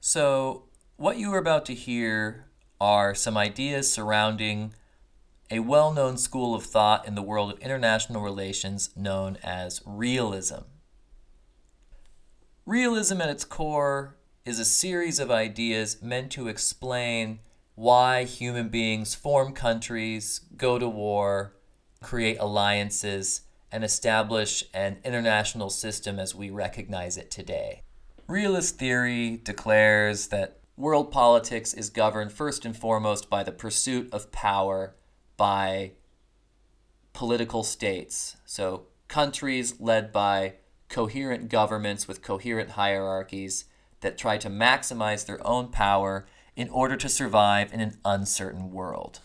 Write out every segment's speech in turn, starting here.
So, what you are about to hear are some ideas surrounding a well known school of thought in the world of international relations known as realism. Realism at its core is a series of ideas meant to explain why human beings form countries, go to war, create alliances, and establish an international system as we recognize it today. Realist theory declares that world politics is governed first and foremost by the pursuit of power by political states. So, countries led by coherent governments with coherent hierarchies that try to maximize their own power in order to survive in an uncertain world.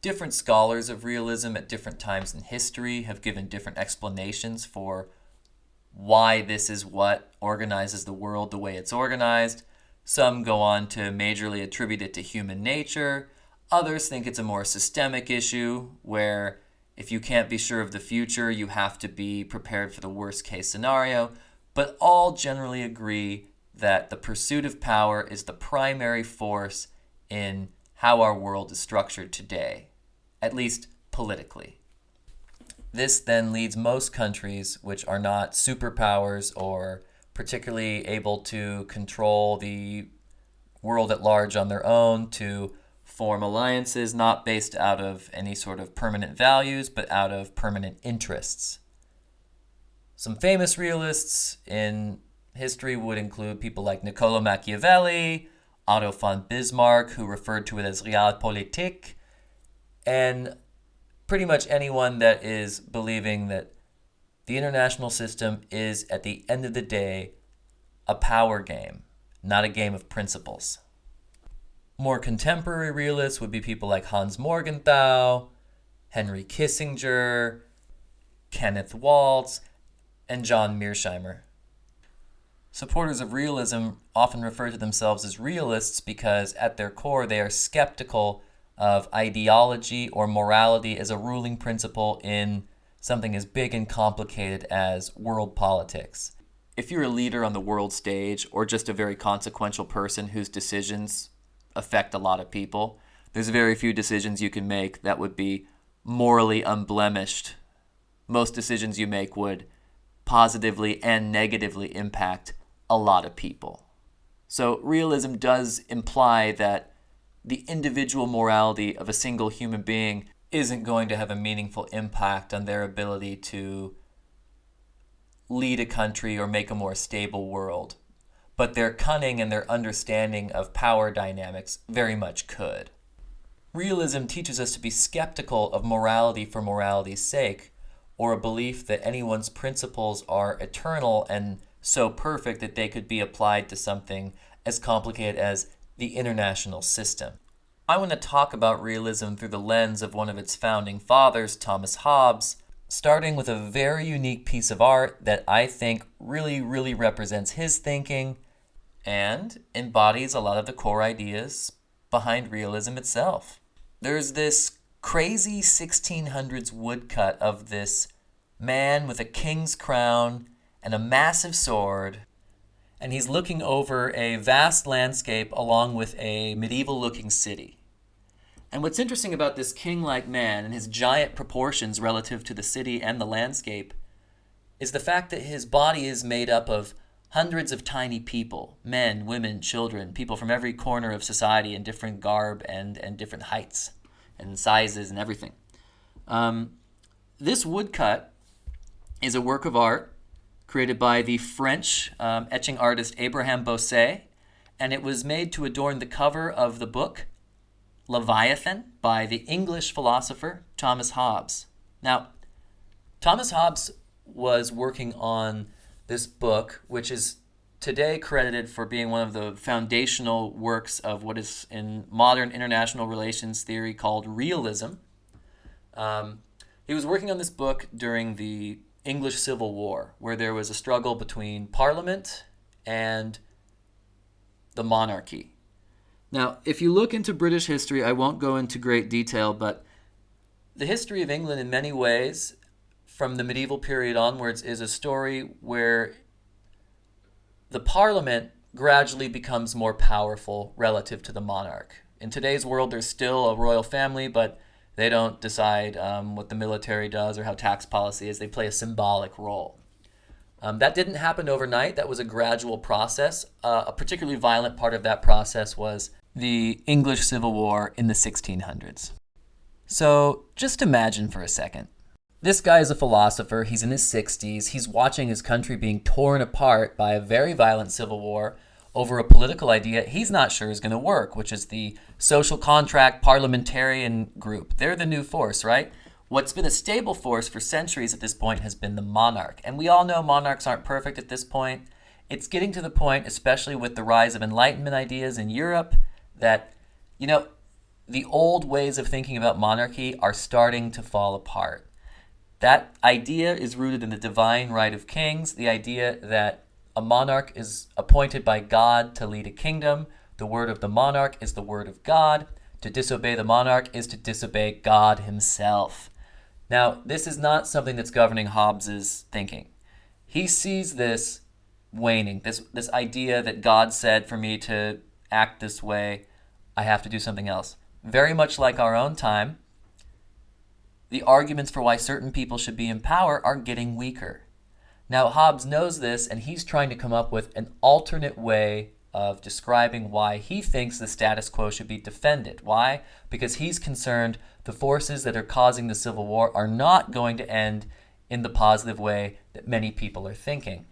Different scholars of realism at different times in history have given different explanations for why this is what organizes the world the way it's organized. Some go on to majorly attribute it to human nature. Others think it's a more systemic issue where if you can't be sure of the future, you have to be prepared for the worst case scenario. But all generally agree that the pursuit of power is the primary force in how our world is structured today, at least politically. This then leads most countries, which are not superpowers or particularly able to control the world at large on their own, to form alliances not based out of any sort of permanent values, but out of permanent interests. Some famous realists in history would include people like Niccolo Machiavelli, Otto von Bismarck, who referred to it as Realpolitik, and pretty much anyone that is believing that the international system is, at the end of the day, a power game, not a game of principles. More contemporary realists would be people like Hans Morgenthau, Henry Kissinger, Kenneth Waltz, and John Mearsheimer. Supporters of realism often refer to themselves as realists because at their core they are skeptical of ideology or morality as a ruling principle in something as big and complicated as world politics. If you're a leader on the world stage or just a very consequential person whose decisions affect a lot of people, there's very few decisions you can make that would be morally unblemished. Most decisions you make would positively and negatively impact a lot of people. So realism does imply that the individual morality of a single human being isn't going to have a meaningful impact on their ability to lead a country or make a more stable world. But their cunning and their understanding of power dynamics very much could. Realism teaches us to be skeptical of morality for morality's sake, or a belief that anyone's principles are eternal and so perfect that they could be applied to something as complicated as the international system. I want to talk about realism through the lens of one of its founding fathers, Thomas Hobbes, starting with a very unique piece of art that I think really represents his thinking and embodies a lot of the core ideas behind realism itself. There's this crazy 1600s woodcut of this man with a king's crown and a massive sword, and he's looking over a vast landscape along with a medieval-looking city. And what's interesting about this king-like man and his giant proportions relative to the city and the landscape is the fact that his body is made up of hundreds of tiny people, men, women, children, people from every corner of society in different garb and different heights and sizes and everything. This woodcut is a work of art created by the French etching artist Abraham Bosse, and it was made to adorn the cover of the book Leviathan by the English philosopher Thomas Hobbes. Now, Thomas Hobbes was working on this book, which is today credited for being one of the foundational works of what is in modern international relations theory called realism. He was working on this book during the English Civil War, where there was a struggle between Parliament and the monarchy. Now, if you look into British history, I won't go into great detail, but the history of England in many ways, from the medieval period onwards, is a story where the Parliament gradually becomes more powerful relative to the monarch. In today's world, there's still a royal family, but they don't decide what the military does or how tax policy is. They play a symbolic role. That didn't happen overnight. That was a gradual process. A particularly violent part of that process was the English Civil War in the 1600s. So just imagine for a second. This guy is a philosopher. He's in his 60s. He's watching his country being torn apart by a very violent civil war over a political idea he's not sure is going to work, which is the social contract parliamentarian group. They're the new force, right? What's been a stable force for centuries at this point has been the monarch. And we all know monarchs aren't perfect at this point. It's getting to the point, especially with the rise of Enlightenment ideas in Europe, that, the old ways of thinking about monarchy are starting to fall apart. That idea is rooted in the divine right of kings, the idea that a monarch is appointed by God to lead a kingdom. The word of the monarch is the word of God. To disobey the monarch is to disobey God himself. Now, this is not something that's governing Hobbes's thinking. He sees this waning, this idea that God said for me to act this way, I have to do something else. Very much like our own time, the arguments for why certain people should be in power are getting weaker. Now, Hobbes knows this, and he's trying to come up with an alternate way of describing why he thinks the status quo should be defended. Why? Because he's concerned the forces that are causing the Civil War are not going to end in the positive way that many people are thinking.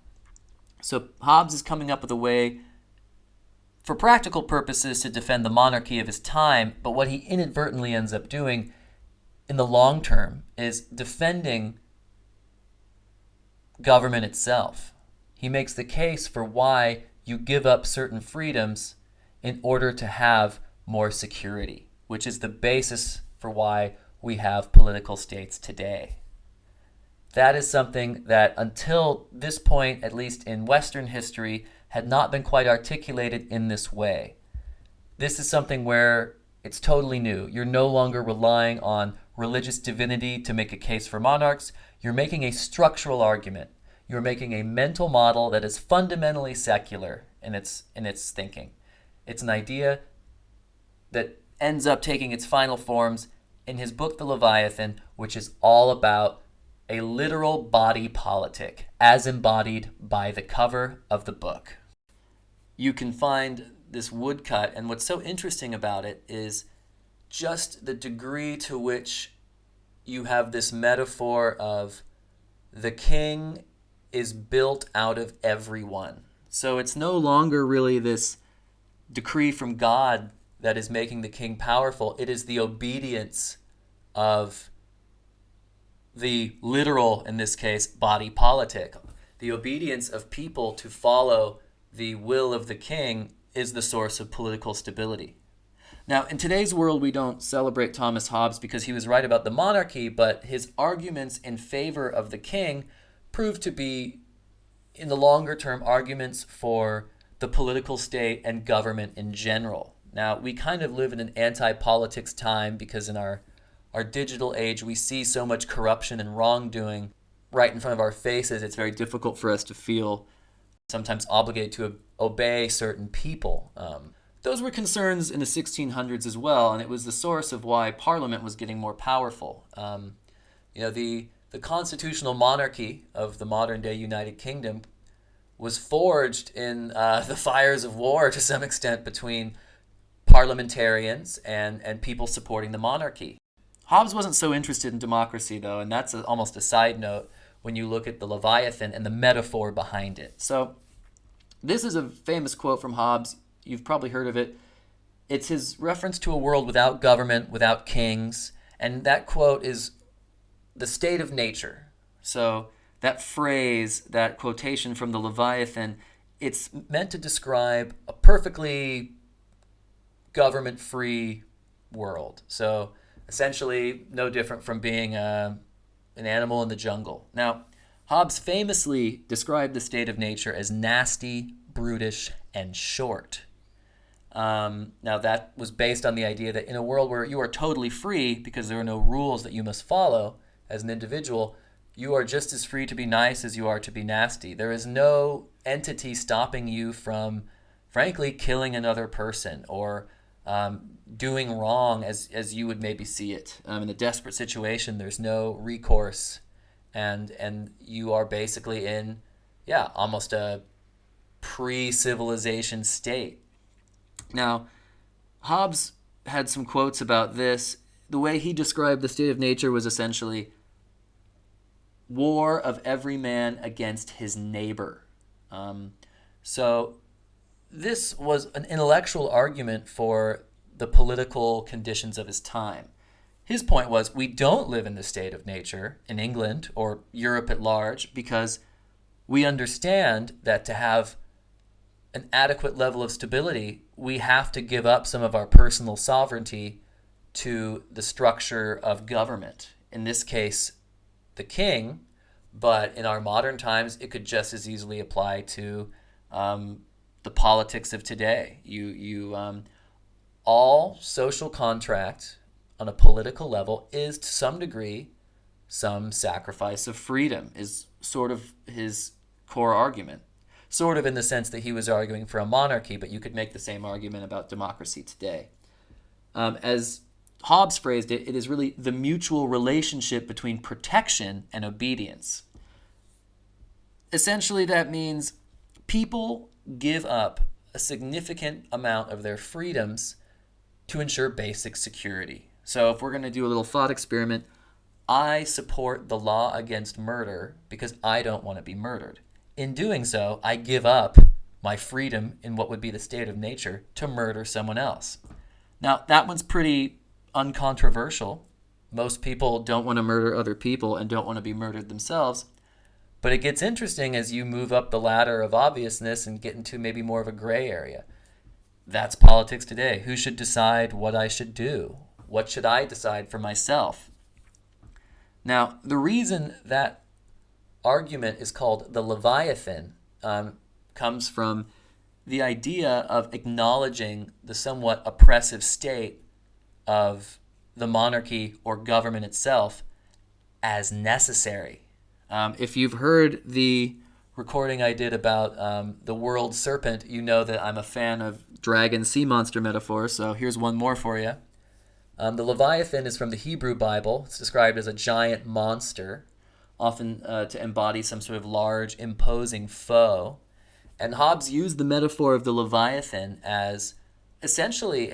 So Hobbes is coming up with a way, for practical purposes, to defend the monarchy of his time, but what he inadvertently ends up doing in the long term is defending government itself. He makes the case for why you give up certain freedoms in order to have more security, which is the basis for why we have political states today. That is something that until this point, at least in Western history, had not been quite articulated in this way. This is something where it's totally new. You're no longer relying on religious divinity to make a case for monarchs. You're making a structural argument. You're making a mental model that is fundamentally secular in its thinking. It's an idea that ends up taking its final forms in his book, The Leviathan, which is all about a literal body politic, as embodied by the cover of the book. You can find this woodcut, and what's so interesting about it is just the degree to which you have this metaphor of the king is built out of everyone. So it's no longer really this decree from God that is making the king powerful. It is the obedience of the literal, in this case, body politic. The obedience of people to follow the will of the king is the source of political stability. Now, in today's world, we don't celebrate Thomas Hobbes because he was right about the monarchy, but his arguments in favor of the king proved to be, in the longer term, arguments for the political state and government in general. Now, we kind of live in an anti-politics time because in our digital age, we see so much corruption and wrongdoing right in front of our faces. It's very difficult for us to feel sometimes obligated to obey certain people. Those were concerns in the 1600s as well, and it was the source of why Parliament was getting more powerful. The constitutional monarchy of the modern-day United Kingdom was forged in the fires of war to some extent between parliamentarians and people supporting the monarchy. Hobbes wasn't so interested in democracy, though, and that's almost a side note when you look at the Leviathan and the metaphor behind it. So this is a famous quote from Hobbes. You've probably heard of it. It's his reference to a world without government, without kings, and that quote is the state of nature. So that phrase, that quotation from the Leviathan, it's meant to describe a perfectly government-free world. So essentially no different from being an animal in the jungle. Now, Hobbes famously described the state of nature as nasty, brutish, and short. Now, that was based on the idea that in a world where you are totally free, because there are no rules that you must follow as an individual, you are just as free to be nice as you are to be nasty. There is no entity stopping you from frankly, killing another person or doing wrong as you would maybe see it. In a desperate situation, there's no recourse, and you are basically in, yeah, almost a pre-civilization state. Now, Hobbes had some quotes about this. The way he described the state of nature was essentially war of every man against his neighbor. So this was an intellectual argument for the political conditions of his time. His point was, we don't live in the state of nature in England or Europe at large because we understand that to have an adequate level of stability, we have to give up some of our personal sovereignty to the structure of government. In this case, the king, but in our modern times, it could just as easily apply to the politics of today. All social contract on a political level is to some degree some sacrifice of freedom, is sort of his core argument. Sort of in the sense that he was arguing for a monarchy, but you could make the same argument about democracy today. As Hobbes phrased it, it is really the mutual relationship between protection and obedience. Essentially, that means people give up a significant amount of their freedoms to ensure basic security. So if we're going to do a little thought experiment, I support the law against murder because I don't want to be murdered. In doing so, I give up my freedom in what would be the state of nature to murder someone else. Now, that one's pretty uncontroversial. Most people don't want to murder other people and don't want to be murdered themselves. But it gets interesting as you move up the ladder of obviousness and get into maybe more of a gray area. That's politics today. Who should decide what I should do? What should I decide for myself? Now, the reason that argument is called the Leviathan comes from the idea of acknowledging the somewhat oppressive state of the monarchy or government itself as necessary. If you've heard the recording I did about the world serpent, you know that I'm a fan of dragon sea monster metaphors, so here's one more for you. The Leviathan is from the Hebrew Bible. It's described as a giant monster, often to embody some sort of large, imposing foe. And Hobbes used the metaphor of the Leviathan as essentially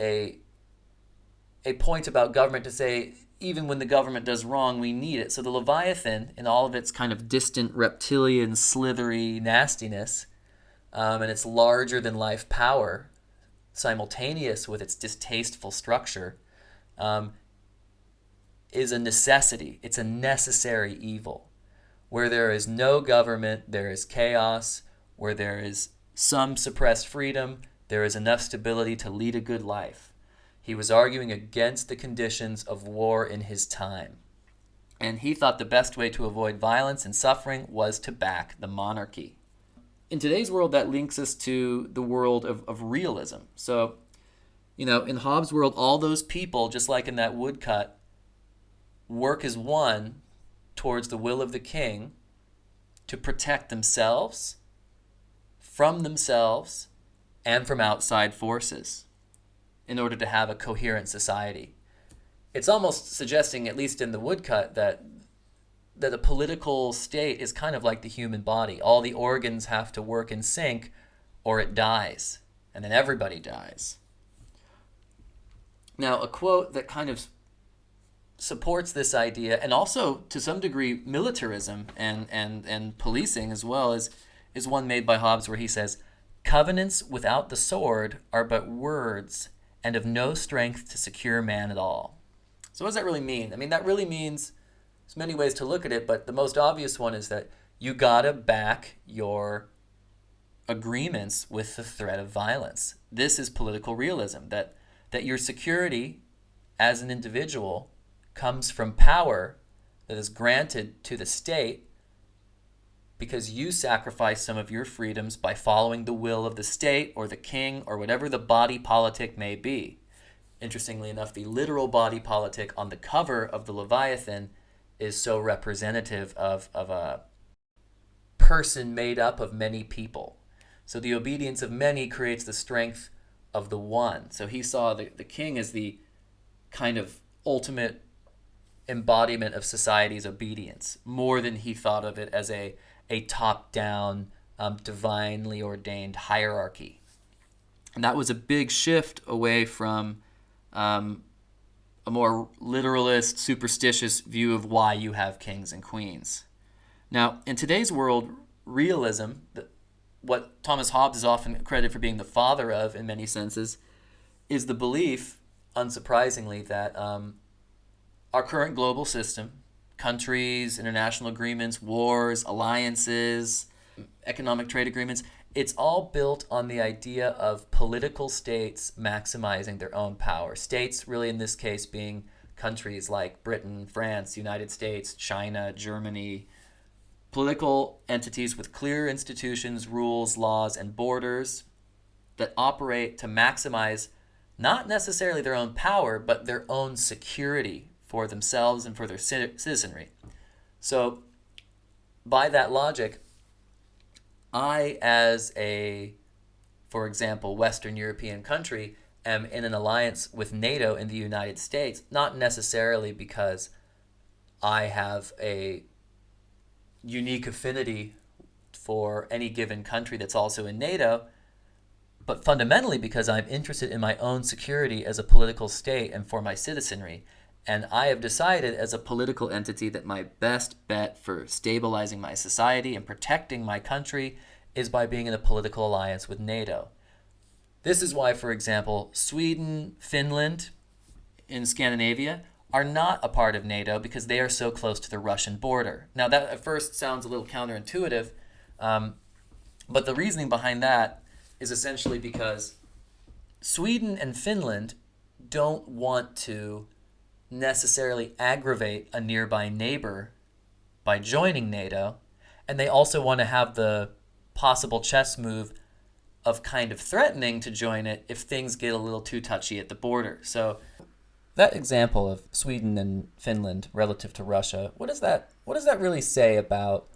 a point about government to say, even when the government does wrong, we need it. So the Leviathan, in all of its kind of distant, reptilian, slithery nastiness, and its larger-than-life power, simultaneous with its distasteful structure, is a necessity. It's a necessary evil. Where there is no government, there is chaos. Where there is some suppressed freedom, there is enough stability to lead a good life. He was arguing against the conditions of war in his time. And he thought the best way to avoid violence and suffering was to back the monarchy. In today's world, that links us to the world of realism. So, in Hobbes' world, all those people, just like in that woodcut, work as one towards the will of the king to protect themselves, from themselves, and from outside forces in order to have a coherent society. It's almost suggesting, at least in the woodcut, that a political state is kind of like the human body. All the organs have to work in sync or it dies, and then everybody dies. Now, a quote that kind of supports this idea, and also to some degree militarism and policing as well, is one made by Hobbes where he says, "Covenants without the sword are but words and of no strength to secure man at all." So what does that really mean? I mean, that really means, there's many ways to look at it, but the most obvious one is that you gotta back your agreements with the threat of violence. This is political realism, that your security as an individual comes from power that is granted to the state because you sacrifice some of your freedoms by following the will of the state or the king or whatever the body politic may be. Interestingly enough, the literal body politic on the cover of the Leviathan is so representative of a person made up of many people. So the obedience of many creates the strength of the one. So he saw the king as the kind of ultimate embodiment of society's obedience, more than he thought of it as a top-down, divinely ordained hierarchy. And that was a big shift away from a more literalist, superstitious view of why you have kings and queens. Now, in today's world, realism, what Thomas Hobbes is often credited for being the father of in many senses, is the belief, unsurprisingly, that our current global system, countries, international agreements, wars, alliances, economic trade agreements, it's all built on the idea of political states maximizing their own power. States, really in this case, being countries like Britain, France, United States, China, Germany, political entities with clear institutions, rules, laws, and borders that operate to maximize not necessarily their own power, but their own security for themselves and for their citizenry. So, by that logic, I, as a, for example, Western European country, am in an alliance with NATO in the United States, not necessarily because I have a unique affinity for any given country that's also in NATO, but fundamentally because I'm interested in my own security as a political state and for my citizenry. And I have decided as a political entity that my best bet for stabilizing my society and protecting my country is by being in a political alliance with NATO. This is why, for example, Sweden, Finland in Scandinavia are not a part of NATO because they are so close to the Russian border. Now that at first sounds a little counterintuitive, but the reasoning behind that is essentially because Sweden and Finland don't want to necessarily aggravate a nearby neighbor by joining NATO, and they also want to have the possible chess move of kind of threatening to join it if things get a little too touchy at the border. So that example of Sweden and Finland relative to Russia, what does that really say about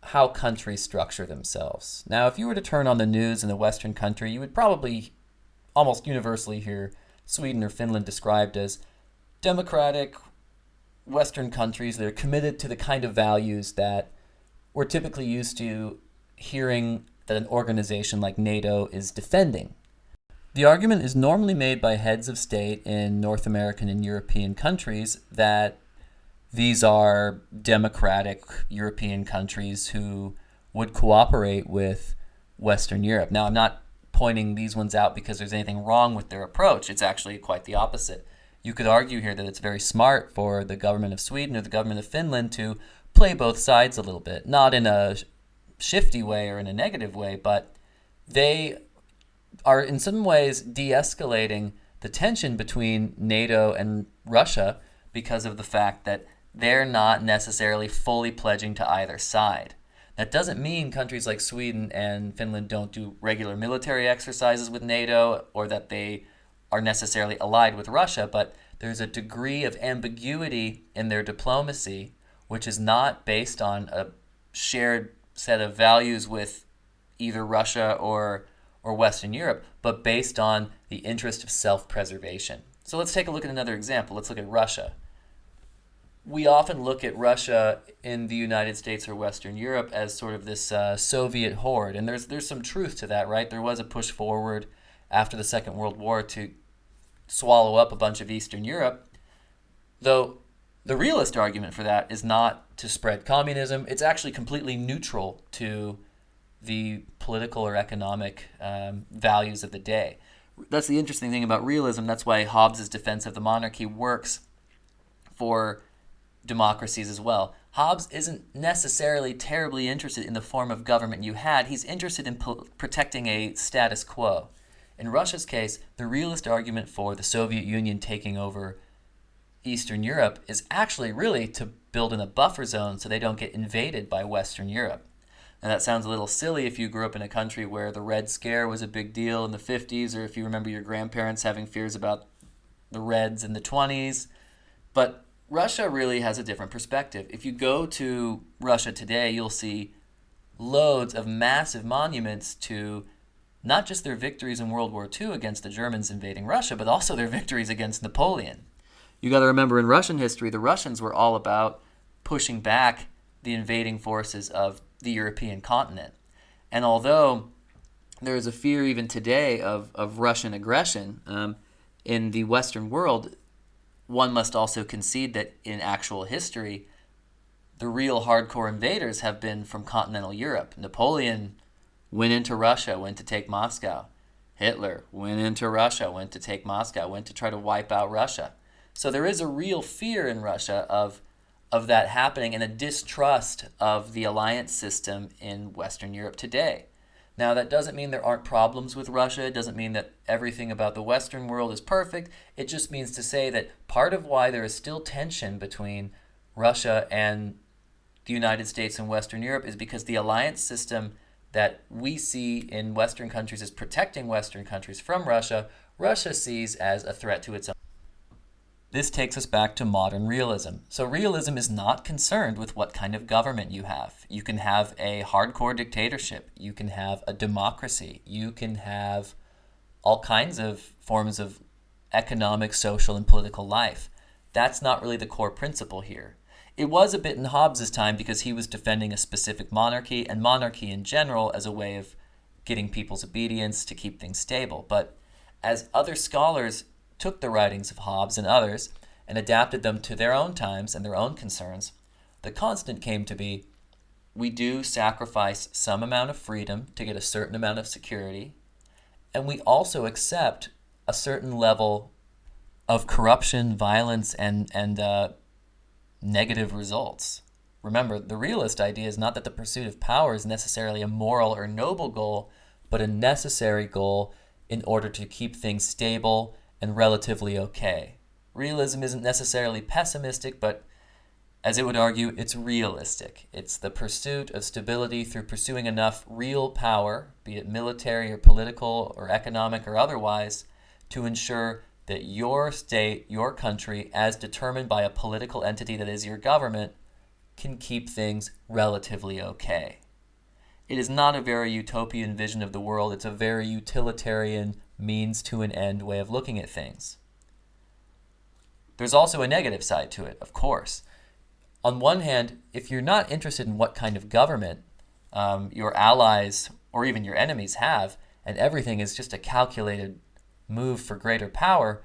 how countries structure themselves? Now, if you were to turn on the news in a Western country, you would probably almost universally hear Sweden or Finland described as democratic Western countries that are committed to the kind of values that we're typically used to hearing that an organization like NATO is defending. The argument is normally made by heads of state in North American and European countries that these are democratic European countries who would cooperate with Western Europe. Now, I'm not pointing these ones out because there's anything wrong with their approach. It's actually quite the opposite. You could argue here that it's very smart for the government of Sweden or the government of Finland to play both sides a little bit, not in a shifty way or in a negative way, but they are in some ways de-escalating the tension between NATO and Russia because of the fact that they're not necessarily fully pledging to either side. That doesn't mean countries like Sweden and Finland don't do regular military exercises with NATO or that they are necessarily allied with Russia, but there's a degree of ambiguity in their diplomacy which is not based on a shared set of values with either Russia or Western Europe, but based on the interest of self-preservation. So let's take a look at another example. Let's look at Russia. We often look at Russia in the United States or Western Europe as sort of this Soviet horde, and there's some truth to that, right? There was a push forward after the Second World War to swallow up a bunch of Eastern Europe, though the realist argument for that is not to spread communism. It's actually completely neutral to the political or economic values of the day. That's the interesting thing about realism. That's why Hobbes' defense of the monarchy works for democracies as well. Hobbes isn't necessarily terribly interested in the form of government you had. He's interested in protecting a status quo. In Russia's case, the realist argument for the Soviet Union taking over Eastern Europe is actually really to build in a buffer zone so they don't get invaded by Western Europe. Now that sounds a little silly if you grew up in a country where the Red Scare was a big deal in the 50s, or if you remember your grandparents having fears about the Reds in the 20s. But Russia really has a different perspective. If you go to Russia today, you'll see loads of massive monuments to not just their victories in World War II against the Germans invading Russia, but also their victories against Napoleon. You got to remember, in Russian history, the Russians were all about pushing back the invading forces of the European continent. And although there is a fear even today of Russian aggression in the Western world, one must also concede that in actual history, the real hardcore invaders have been from continental Europe. Napoleon went into Russia, went to take Moscow. Hitler went into Russia, went to take Moscow, went to try to wipe out Russia. So there is a real fear in Russia of that happening and a distrust of the alliance system in Western Europe today. Now, that doesn't mean there aren't problems with Russia. It doesn't mean that everything about the Western world is perfect. It just means to say that part of why there is still tension between Russia and the United States and Western Europe is because the alliance system that we see in Western countries as protecting Western countries from Russia, Russia sees as a threat to its own. This takes us back to modern realism. So realism is not concerned with what kind of government you have. You can have a hardcore dictatorship. You can have a democracy. You can have all kinds of forms of economic, social, and political life. That's not really the core principle here. It was a bit in Hobbes' time because he was defending a specific monarchy and monarchy in general as a way of getting people's obedience to keep things stable. But as other scholars took the writings of Hobbes and others and adapted them to their own times and their own concerns, the constant came to be, we do sacrifice some amount of freedom to get a certain amount of security, and we also accept a certain level of corruption, violence, and negative results. Remember, the realist idea is not that the pursuit of power is necessarily a moral or noble goal, but a necessary goal in order to keep things stable and relatively okay. Realism isn't necessarily pessimistic, but as it would argue, it's realistic. It's the pursuit of stability through pursuing enough real power, be it military or political or economic or otherwise, to ensure that your state, your country, as determined by a political entity that is your government, can keep things relatively okay. It is not a very utopian vision of the world. It's a very utilitarian, means to an end way of looking at things. There's also a negative side to it, of course. On one hand, if you're not interested in what kind of government your allies or even your enemies have, and everything is just a calculated move for greater power,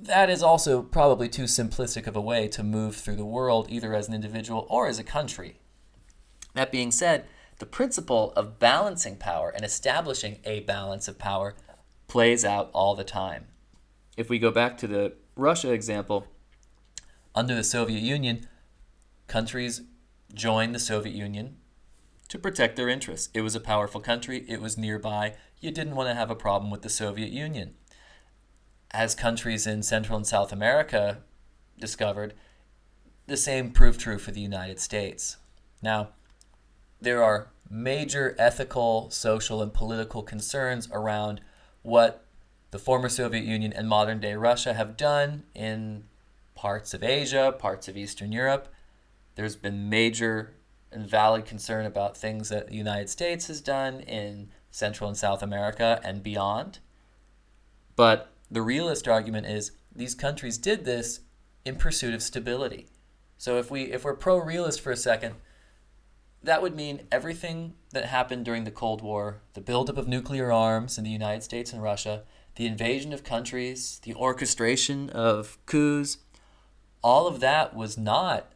that is also probably too simplistic of a way to move through the world, either as an individual or as a country. That being said, the principle of balancing power and establishing a balance of power plays out all the time. If we go back to the Russia example, under the Soviet Union, countries joined the Soviet Union to protect their interests. It was a powerful country. It was nearby. You didn't want to have a problem with the Soviet Union. As countries in Central and South America discovered, the same proved true for the United States. Now, there are major ethical, social, and political concerns around what the former Soviet Union and modern-day Russia have done in parts of Asia, parts of Eastern Europe. There's been major and valid concern about things that the United States has done in Central and South America and beyond. But the realist argument is these countries did this in pursuit of stability. So if we're pro-realist for a second, that would mean everything that happened during the Cold War, the buildup of nuclear arms in the United States and Russia, the invasion of countries, the orchestration of coups, all of that was not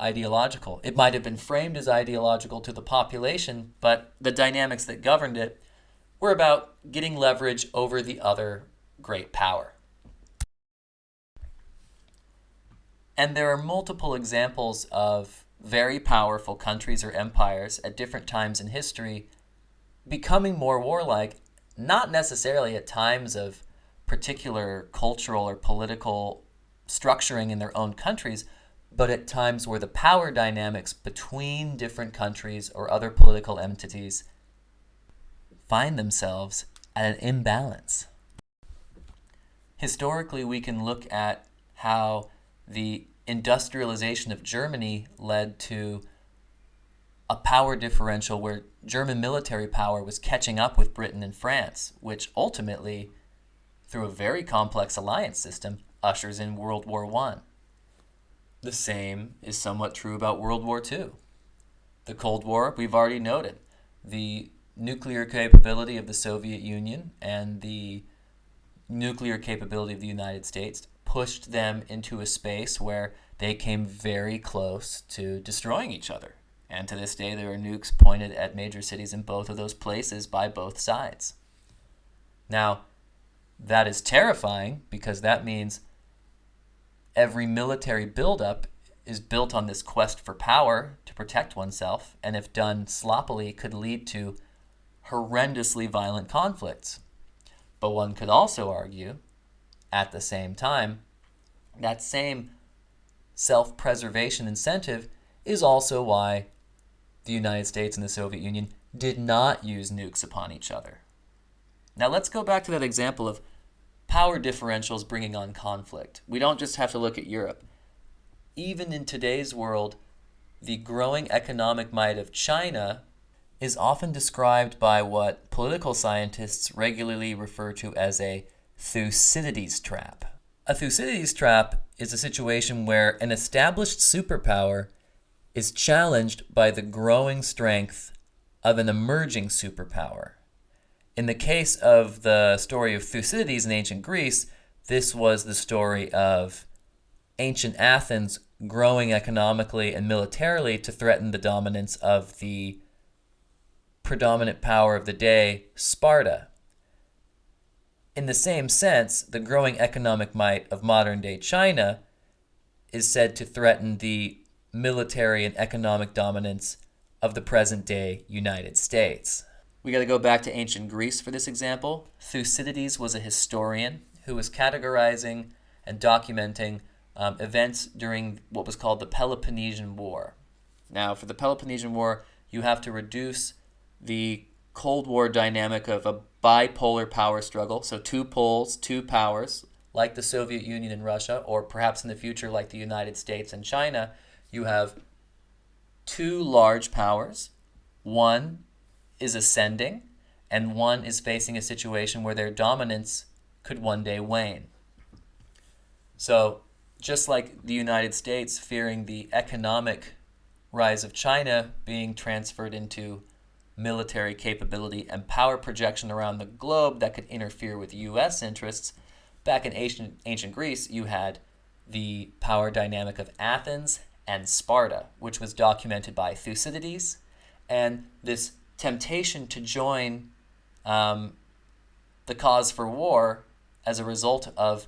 ideological. It might have been framed as ideological to the population, but the dynamics that governed it were about getting leverage over the other great power. And there are multiple examples of very powerful countries or empires at different times in history becoming more warlike, not necessarily at times of particular cultural or political structuring in their own countries, but at times where the power dynamics between different countries or other political entities find themselves at an imbalance. Historically, we can look at how the industrialization of Germany led to a power differential where German military power was catching up with Britain and France, which ultimately, through a very complex alliance system, ushers in World War I. The same is somewhat true about World War II. The Cold War, we've already noted. The nuclear capability of the Soviet Union and the nuclear capability of the United States pushed them into a space where they came very close to destroying each other. And to this day, there are nukes pointed at major cities in both of those places by both sides. Now, that is terrifying because that means every military buildup is built on this quest for power to protect oneself, and if done sloppily, could lead to horrendously violent conflicts. But one could also argue, at the same time, that same self-preservation incentive is also why the United States and the Soviet Union did not use nukes upon each other. Now let's go back to that example of power differentials bringing on conflict. We don't just have to look at Europe. Even in today's world, the growing economic might of China is often described by what political scientists regularly refer to as a Thucydides trap. A Thucydides trap is a situation where an established superpower is challenged by the growing strength of an emerging superpower. In the case of the story of Thucydides in ancient Greece, this was the story of ancient Athens growing economically and militarily to threaten the dominance of the predominant power of the day, Sparta. In the same sense, the growing economic might of modern-day China is said to threaten the military and economic dominance of the present-day United States. We got to go back to ancient Greece for this example. Thucydides was a historian who was categorizing and documenting events during what was called the Peloponnesian War. Now, for the Peloponnesian War, you have to reduce the Cold War dynamic of a bipolar power struggle, so two poles, two powers, like the Soviet Union and Russia, or perhaps in the future like the United States and China. You have two large powers. One is ascending, and one is facing a situation where their dominance could one day wane. So, just like the United States fearing the economic rise of China being transferred into military capability and power projection around the globe that could interfere with U.S. interests, back in ancient Greece, you had the power dynamic of Athens and Sparta, which was documented by Thucydides, and this temptation to join the cause for war as a result of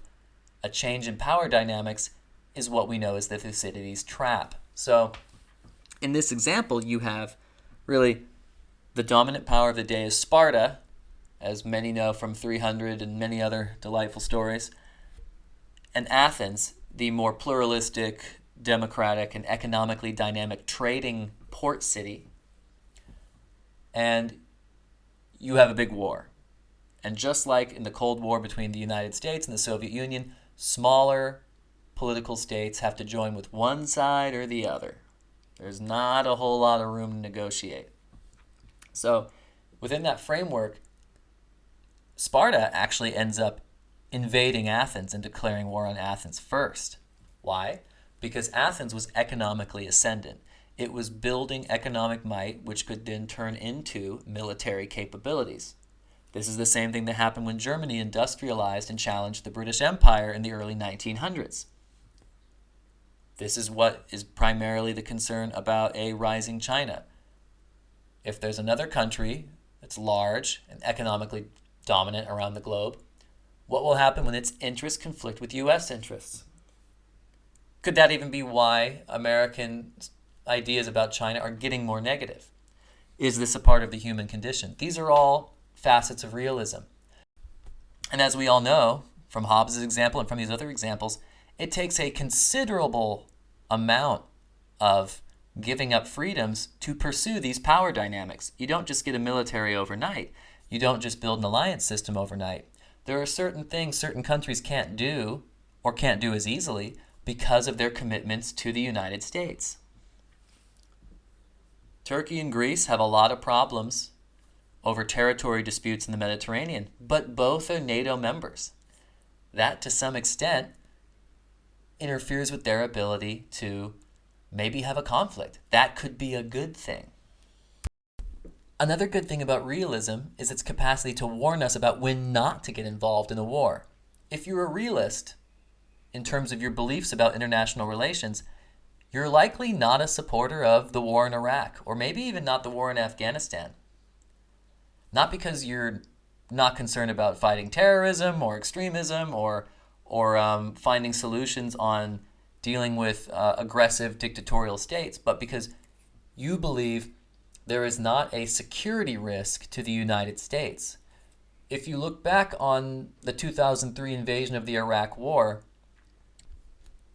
a change in power dynamics is what we know as the Thucydides trap. So in this example, you have really the dominant power of the day is Sparta, as many know from 300 and many other delightful stories, and Athens, the more pluralistic, democratic, and economically dynamic trading port city. And you have a big war. And just like in the Cold War between the United States and the Soviet Union, smaller political states have to join with one side or the other. There's not a whole lot of room to negotiate. So within that framework, Sparta actually ends up invading Athens and declaring war on Athens first. Why? Because Athens was economically ascendant. It was building economic might, which could then turn into military capabilities. This is the same thing that happened when Germany industrialized and challenged the British Empire in the early 1900s. This is what is primarily the concern about a rising China. If there's another country that's large and economically dominant around the globe, what will happen when its interests conflict with U.S. interests? Could that even be why American ideas about China are getting more negative? Is this a part of the human condition? These are all facets of realism. And as we all know, from Hobbes' example and from these other examples, it takes a considerable amount of giving up freedoms to pursue these power dynamics. You don't just get a military overnight. You don't just build an alliance system overnight. There are certain things certain countries can't do or can't do as easily because of their commitments to the United States. Turkey and Greece have a lot of problems over territory disputes in the Mediterranean, but both are NATO members. That, to some extent, interferes with their ability to maybe have a conflict. That could be a good thing. Another good thing about realism is its capacity to warn us about when not to get involved in a war. If you're a realist, in terms of your beliefs about international relations, you're likely not a supporter of the war in Iraq, or maybe even not the war in Afghanistan. Not because you're not concerned about fighting terrorism or extremism or finding solutions on dealing with aggressive dictatorial states, but because you believe there is not a security risk to the United States. If you look back on the 2003 invasion of the Iraq War,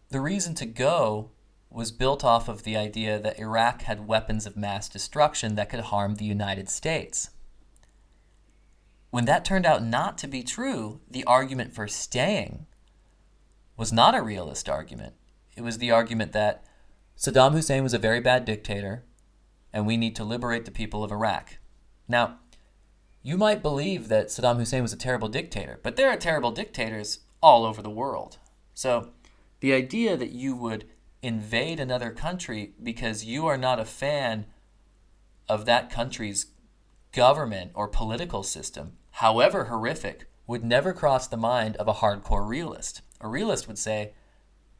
the reason to go was built off of the idea that Iraq had weapons of mass destruction that could harm the United States. When that turned out not to be true, the argument for staying was not a realist argument. It was the argument that Saddam Hussein was a very bad dictator, and we need to liberate the people of Iraq. Now, you might believe that Saddam Hussein was a terrible dictator, but there are terrible dictators all over the world. So the idea that you would invade another country because you are not a fan of that country's government or political system, however horrific, would never cross the mind of a hardcore realist. A realist would say,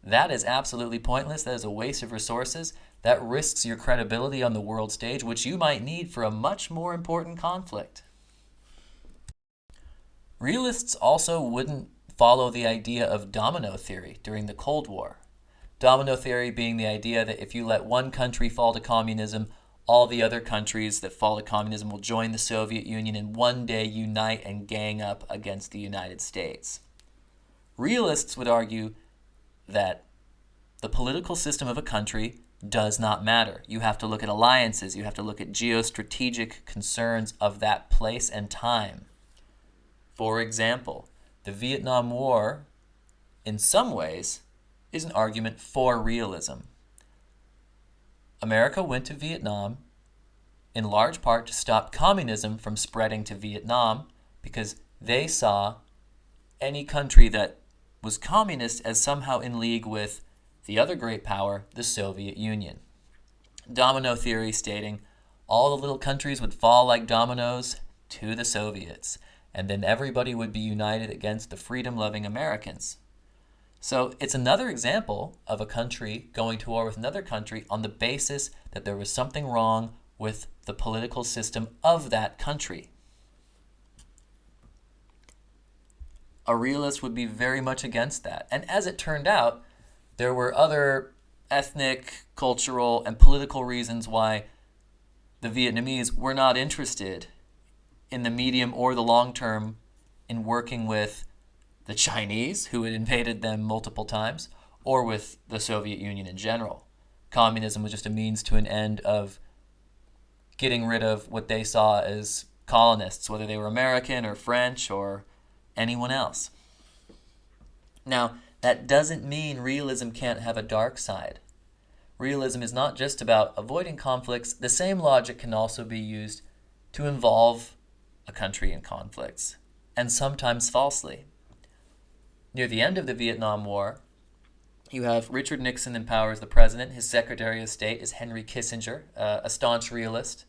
that is absolutely pointless, that is a waste of resources, that risks your credibility on the world stage, which you might need for a much more important conflict. Realists also wouldn't follow the idea of domino theory during the Cold War. Domino theory being the idea that if you let one country fall to communism, all the other countries that fall to communism will join the Soviet Union and one day unite and gang up against the United States. Realists would argue that the political system of a country does not matter. You have to look at alliances. You have to look at geostrategic concerns of that place and time. For example, the Vietnam War, in some ways, is an argument for realism. America went to Vietnam in large part to stop communism from spreading to Vietnam because they saw any country that was communist as somehow in league with the other great power, the Soviet Union. Domino theory stating all the little countries would fall like dominoes to the Soviets, and then everybody would be united against the freedom-loving Americans. So it's another example of a country going to war with another country on the basis that there was something wrong with the political system of that country. A realist would be very much against that. And as it turned out, there were other ethnic, cultural, and political reasons why the Vietnamese were not interested in the medium or the long term in working with the Chinese, who had invaded them multiple times, or with the Soviet Union in general. Communism was just a means to an end of getting rid of what they saw as colonists, whether they were American or French or anyone else. Now, that doesn't mean realism can't have a dark side. Realism is not just about avoiding conflicts. The same logic can also be used to involve a country in conflicts, and sometimes falsely. Near the end of the Vietnam War, you have Richard Nixon in power as the president. His Secretary of State is Henry Kissinger, a staunch realist.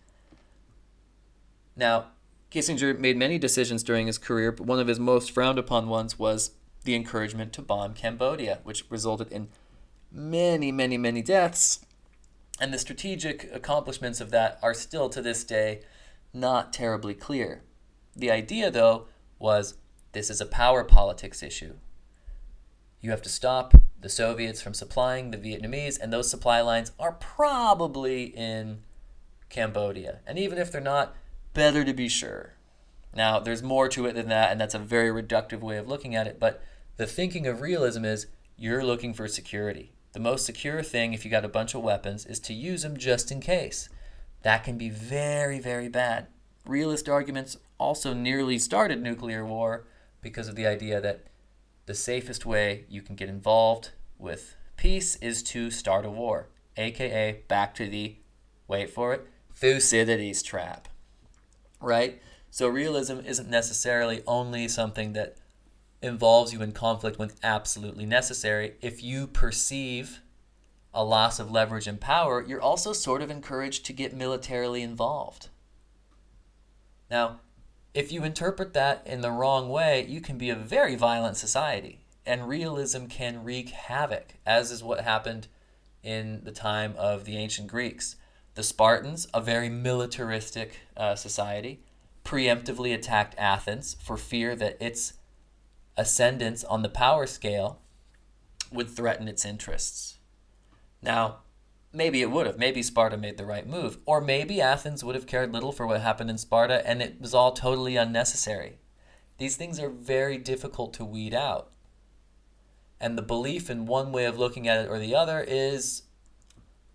Now, Kissinger made many decisions during his career, but one of his most frowned upon ones was the encouragement to bomb Cambodia, which resulted in many, many, many deaths. And the strategic accomplishments of that are still to this day not terribly clear. The idea, though, was this is a power politics issue. You have to stop the Soviets from supplying the Vietnamese, and those supply lines are probably in Cambodia. And even if they're not, better to be sure. Now, there's more to it than that, and that's a very reductive way of looking at it, but the thinking of realism is you're looking for security. The most secure thing, if you got a bunch of weapons, is to use them just in case. That can be very, very bad. Realist arguments also nearly started nuclear war because of the idea that the safest way you can get involved with peace is to start a war, aka back to the, wait for it, Thucydides trap, right? So realism isn't necessarily only something that involves you in conflict when absolutely necessary. If you perceive a loss of leverage and power, you're also sort of encouraged to get militarily involved. Now, if you interpret that in the wrong way, you can be a very violent society, and realism can wreak havoc, as is what happened in the time of the ancient Greeks. The Spartans, a very militaristic society, preemptively attacked Athens for fear that its ascendance on the power scale would threaten its interests. Now, maybe it would have. Maybe Sparta made the right move. Or maybe Athens would have cared little for what happened in Sparta and it was all totally unnecessary. These things are very difficult to weed out. And the belief in one way of looking at it or the other is,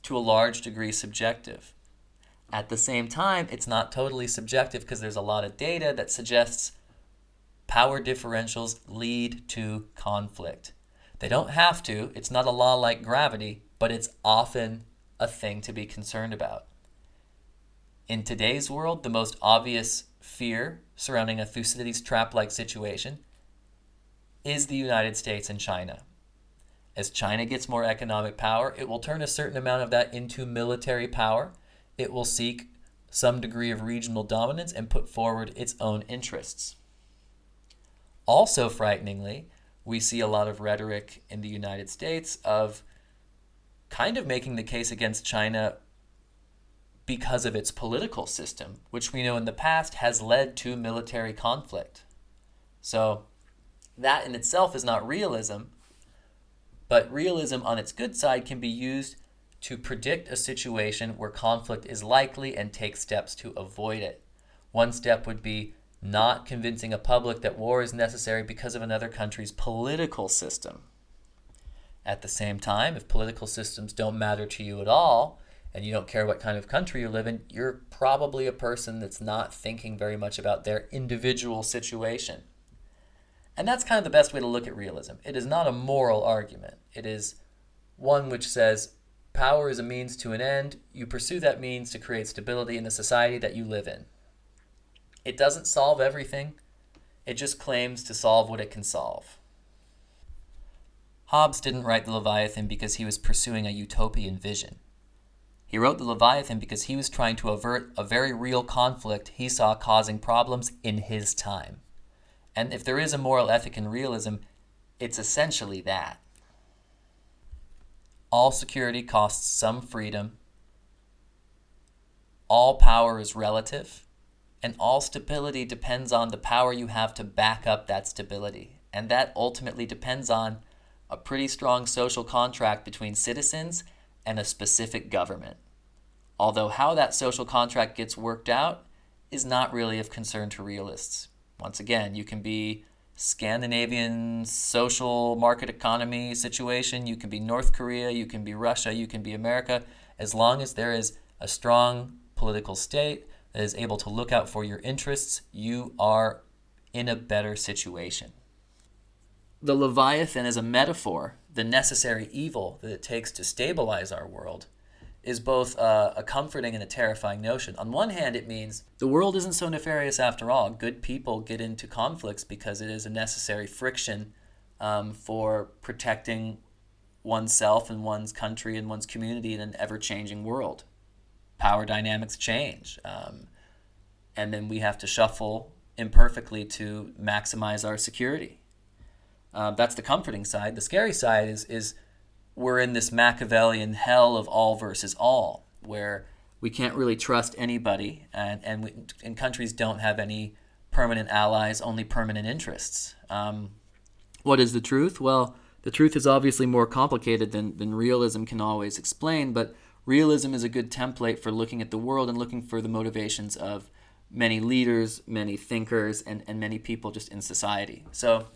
to a large degree, subjective. At the same time, it's not totally subjective because there's a lot of data that suggests power differentials lead to conflict. They don't have to. It's not a law like gravity, but it's often a thing to be concerned about. In today's world, the most obvious fear surrounding a Thucydides trap-like situation is the United States and China. As China gets more economic power, it will turn a certain amount of that into military power. It will seek some degree of regional dominance and put forward its own interests. Also, frighteningly, we see a lot of rhetoric in the United States of kind of making the case against China because of its political system, which we know in the past has led to military conflict. So that in itself is not realism, but realism on its good side can be used to predict a situation where conflict is likely and take steps to avoid it. One step would be not convincing a public that war is necessary because of another country's political system. At the same time, if political systems don't matter to you at all, and you don't care what kind of country you live in, you're probably a person that's not thinking very much about their individual situation. And that's kind of the best way to look at realism. It is not a moral argument. It is one which says power is a means to an end. You pursue that means to create stability in the society that you live in. It doesn't solve everything. It just claims to solve what it can solve. Hobbes didn't write the Leviathan because he was pursuing a utopian vision. He wrote the Leviathan because he was trying to avert a very real conflict he saw causing problems in his time. And if there is a moral ethic in realism, it's essentially that. All security costs some freedom. All power is relative. And all stability depends on the power you have to back up that stability. And that ultimately depends on a pretty strong social contract between citizens and a specific government. Although how that social contract gets worked out is not really of concern to realists. Once again, you can be Scandinavian social market economy situation, you can be North Korea, you can be Russia, you can be America, as long as there is a strong political state that is able to look out for your interests, you are in a better situation. The Leviathan as a metaphor, the necessary evil that it takes to stabilize our world, is both a comforting and a terrifying notion. On one hand, it means the world isn't so nefarious after all. Good people get into conflicts because it is a necessary friction for protecting oneself and one's country and one's community in an ever-changing world. Power dynamics change, and then we have to shuffle imperfectly to maximize our security. That's the comforting side. The scary side is we're in this Machiavellian hell of all versus all, where we can't really trust anybody, and countries don't have any permanent allies, only permanent interests. What is the truth? Well, the truth is obviously more complicated than realism can always explain, but realism is a good template for looking at the world and looking for the motivations of many leaders, many thinkers, and many people just in society. So,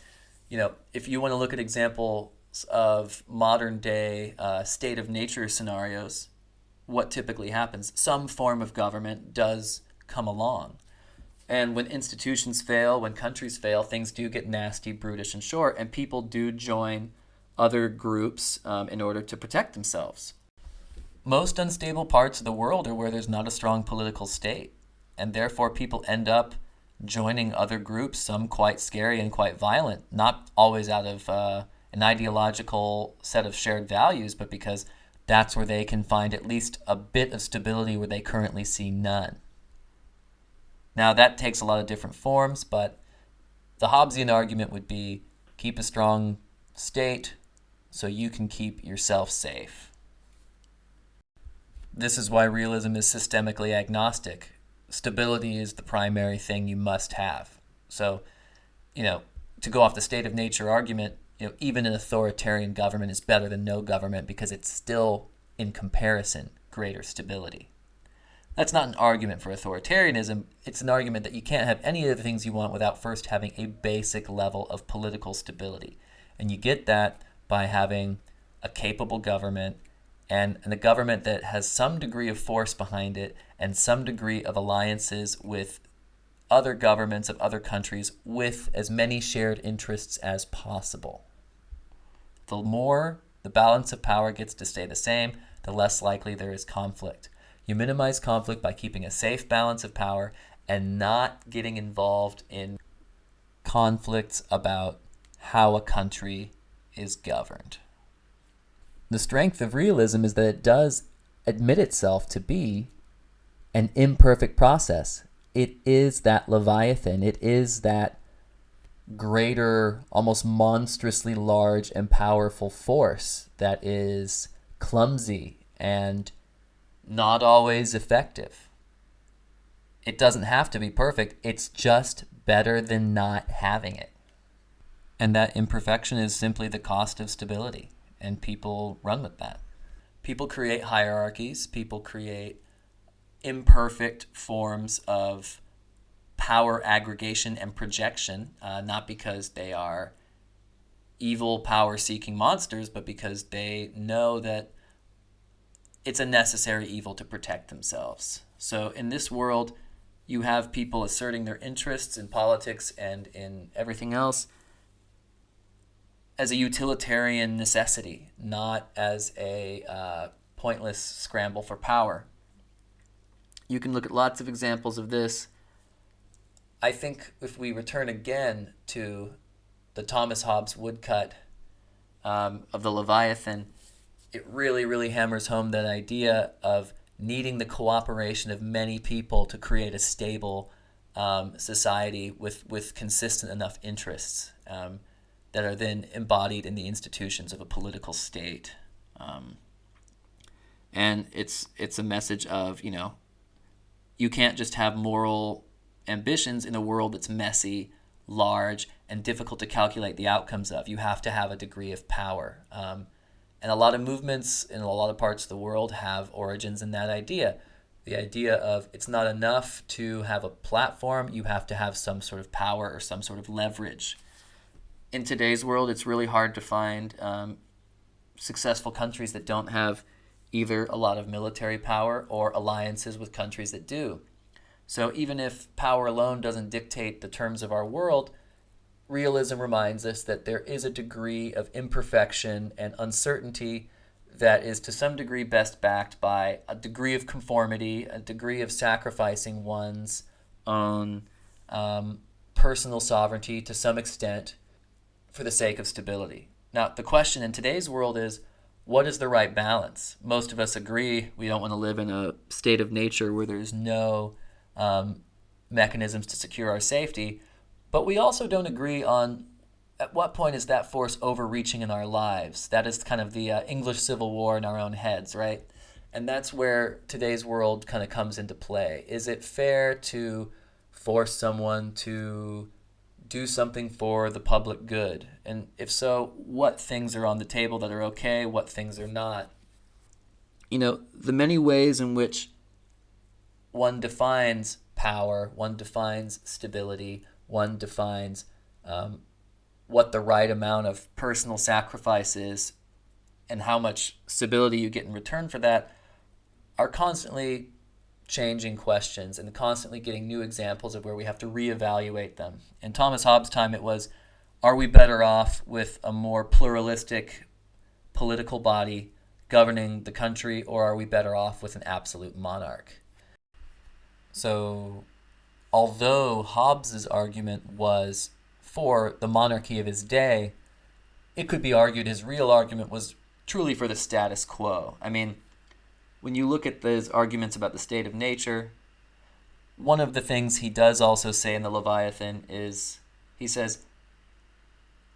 if you want to look at examples of modern day state of nature scenarios, what typically happens? Some form of government does come along. And when institutions fail, when countries fail, things do get nasty, brutish, and short, and people do join other groups in order to protect themselves. most unstable parts of the world are where there's not a strong political state. And therefore, people end up joining other groups, some quite scary and quite violent, not always out of an ideological set of shared values, but because that's where they can find at least a bit of stability where they currently see none. Now, that takes a lot of different forms, but the Hobbesian argument would be keep a strong state so you can keep yourself safe. This is why realism is systemically agnostic. Stability is the primary thing you must have. So, to go off the state of nature argument, even an authoritarian government is better than no government because it's still, in comparison, greater stability. That's not an argument for authoritarianism. It's an argument that you can't have any of the things you want without first having a basic level of political stability. And you get that by having a capable government and a government that has some degree of force behind it and some degree of alliances with other governments of other countries with as many shared interests as possible. The more the balance of power gets to stay the same, the less likely there is conflict. You minimize conflict by keeping a safe balance of power and not getting involved in conflicts about how a country is governed. The strength of realism is that it does admit itself to be an imperfect process. It is that Leviathan. It is that greater, almost monstrously large and powerful force that is clumsy and not always effective. It doesn't have to be perfect. It's just better than not having it. And that imperfection is simply the cost of stability. And people run with that. People create hierarchies. People create imperfect forms of power aggregation and projection, not because they are evil power-seeking monsters, but because they know that it's a necessary evil to protect themselves. So in this world, you have people asserting their interests in politics and in everything else as a utilitarian necessity, not as a pointless scramble for power. You can look at lots of examples of this. I think if we return again to the Thomas Hobbes woodcut of the Leviathan, it really, really hammers home that idea of needing the cooperation of many people to create a stable society with consistent enough interests that are then embodied in the institutions of a political state. And it's a message of, you can't just have moral ambitions in a world that's messy, large, and difficult to calculate the outcomes of. You have to have a degree of power. And a lot of movements in a lot of parts of the world have origins in that idea. The idea of it's not enough to have a platform, you have to have some sort of power or some sort of leverage. In today's world, it's really hard to find successful countries that don't have either a lot of military power or alliances with countries that do. So even if power alone doesn't dictate the terms of our world, realism reminds us that there is a degree of imperfection and uncertainty that is to some degree best backed by a degree of conformity, a degree of sacrificing one's own personal sovereignty to some extent for the sake of stability. Now, the question in today's world is, what is the right balance? Most of us agree we don't want to live in a state of nature where there's no mechanisms to secure our safety, but we also don't agree on at what point is that force overreaching in our lives. That is kind of the English Civil War in our own heads, right? And that's where today's world kind of comes into play. Is it fair to force someone to do something for the public good? And if so, what things are on the table that are okay, what things are not? The many ways in which one defines power, one defines stability, one defines what the right amount of personal sacrifice is and how much stability you get in return for that are constantly changing questions and constantly getting new examples of where we have to reevaluate them. In Thomas Hobbes' time, it was, are we better off with a more pluralistic political body governing the country, or are we better off with an absolute monarch? So, although Hobbes's argument was for the monarchy of his day, it could be argued his real argument was truly for the status quo. I mean, when you look at those arguments about the state of nature, one of the things he does also say in the Leviathan is, he says,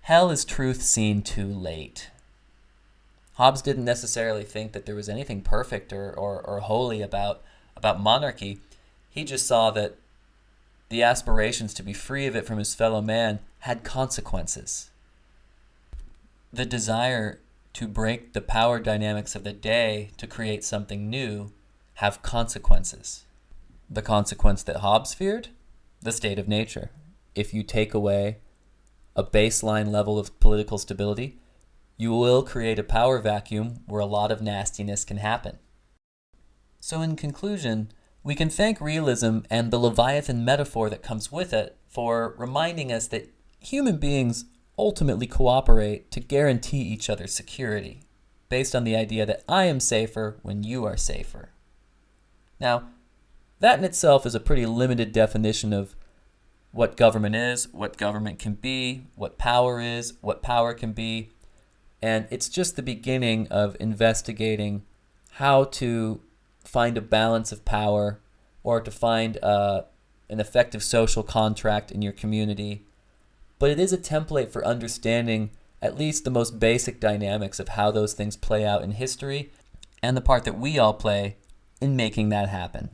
hell is truth seen too late. Hobbes didn't necessarily think that there was anything perfect or holy about monarchy. He just saw that the aspirations to be free of it from his fellow man had consequences. The desire to break the power dynamics of the day to create something new have consequences. The consequence that Hobbes feared? The state of nature. If you take away a baseline level of political stability, you will create a power vacuum where a lot of nastiness can happen. So in conclusion, we can thank realism and the Leviathan metaphor that comes with it for reminding us that human beings ultimately cooperate to guarantee each other's security, based on the idea that I am safer when you are safer. Now, that in itself is a pretty limited definition of what government is, what government can be, what power is, what power can be, and it's just the beginning of investigating how to find a balance of power or to find an effective social contract in your community. But it is a template for understanding at least the most basic dynamics of how those things play out in history and the part that we all play in making that happen.